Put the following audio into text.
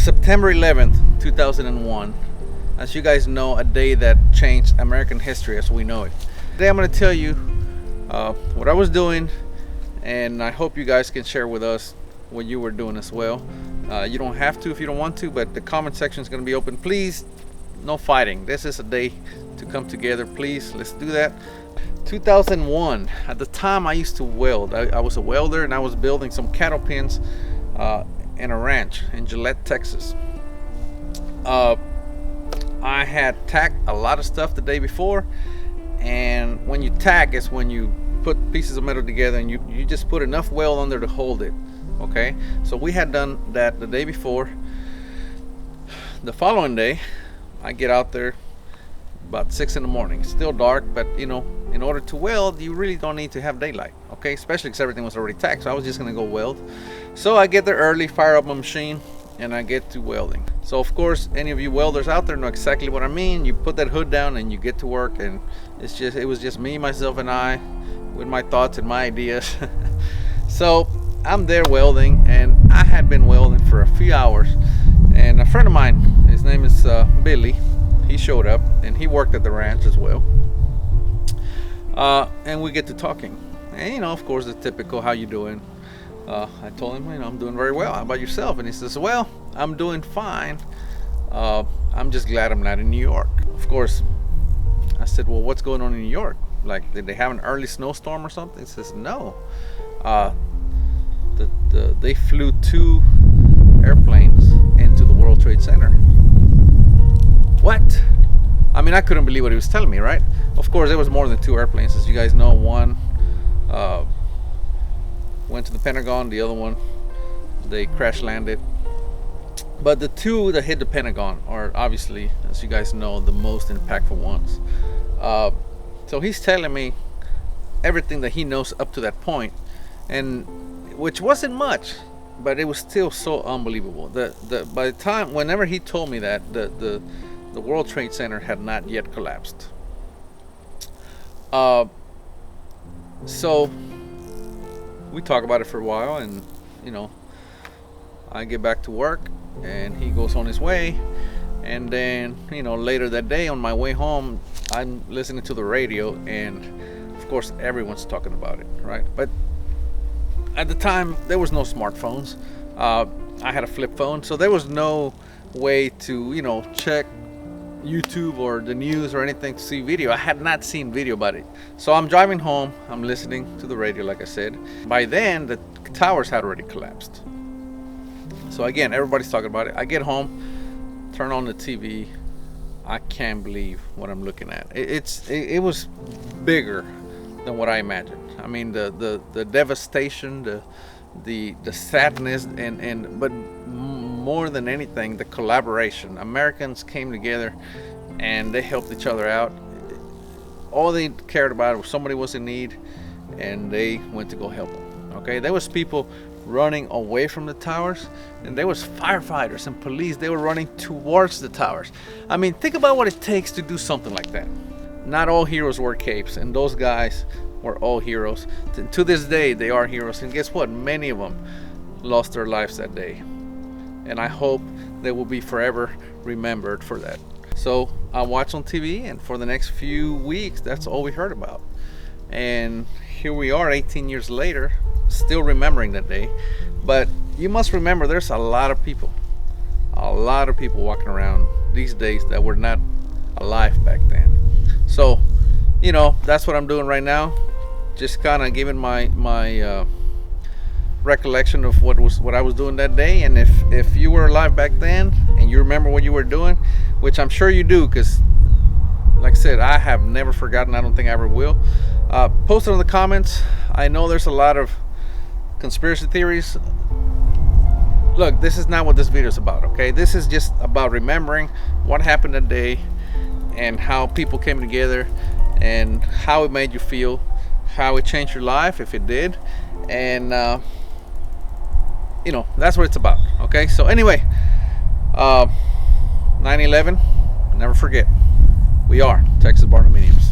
September 11th, 2001, as you guys know, a day that changed American history as we know it. Today I'm going to tell you what I was doing, and I hope you guys can share with us what you were doing as well. You don't have to if you don't want to, but the comment section is going to be open. Please, no fighting. This is a day to come together. Please, let's do that. 2001, at the time I used to weld. I was a welder, and I was building some cattle pens in a ranch in Gillette, Texas. I had tacked a lot of stuff the day before, and when you tack, it's when you put pieces of metal together and you just put enough weld on there to hold it. Okay, so we had done that the day before. The following day, I get out there about 6 in the morning. Still dark, but you know, in order to weld, you really don't need to have daylight. Okay, especially because everything was already tacked, so I was just gonna go weld. So I get there early, fire up my machine, and I get to welding. So of course, any of you welders out there know exactly what I mean. You put that hood down and you get to work, and it was just me, myself, and I, with my thoughts and my ideas. So I'm there welding, and I had been welding for a few hours, and a friend of mine, his name is Billy, he showed up, and he worked at the ranch as well. And we get to talking, and you know, of course, the typical, how you doing? I told him, you know, I'm doing very well. How about yourself? And he says, well, I'm doing fine. I'm just glad I'm not in New York. Of course, I said, well, what's going on in New York? Like, did they have an early snowstorm or something? He says, no. They flew 2 airplanes into the World Trade Center. What? I mean, I couldn't believe what he was telling me, right? Of course, there was more than 2 airplanes. As you guys know, one went to the Pentagon, the other one, they crash landed. But the 2 that hit the Pentagon are obviously, as you guys know, the most impactful ones. So he's telling me everything that he knows up to that point, and which wasn't much, but it was still so unbelievable. By the time, whenever he told me that, the World Trade Center had not yet collapsed. So we talk about it for a while, and you know, I get back to work, and he goes on his way. And then, you know, later that day on my way home, I'm listening to the radio, and of course everyone's talking about it, right? But at the time there was no smartphones. I had a flip phone, so there was no way to, you know, check YouTube or the news or anything to see video. I had not seen video about it. So I'm driving home, I'm listening to the radio, like I said. By then the towers had already collapsed. So again, everybody's talking about it. I get home, turn on the TV. I can't believe what I'm looking at. It was bigger than what I imagined. I mean, the devastation, the sadness, and but more than anything, the collaboration. Americans came together and they helped each other out. All they cared about was somebody was in need, and they went to go help them. Okay, there was people running away from the towers, and there was firefighters and police. They were running towards the towers. I mean, think about what it takes to do something like that. Not all heroes wear capes, and those guys were all heroes. To this day, they are heroes, and guess what? Many of them lost their lives that day. And I hope they will be forever remembered for that. So I watched on TV, and for the next few weeks, that's all we heard about. And here we are 18 years later, still remembering that day. But you must remember, there's a lot of people walking around these days that were not alive back then. So, you know, that's what I'm doing right now. Just kind of giving my recollection of what I was doing that day. And if you were alive back then and you remember what you were doing, which I'm sure you do, because like I said, I have never forgotten. I don't think I ever will. Post it in the comments. I know there's a lot of conspiracy theories. Look, this is not what this video is about, okay? This is just about remembering what happened that day and how people came together and how it made you feel, how it changed your life, if it did. And you know, that's what it's about. Okay, so anyway, 9/11, never forget, we are Texas Barndominiums.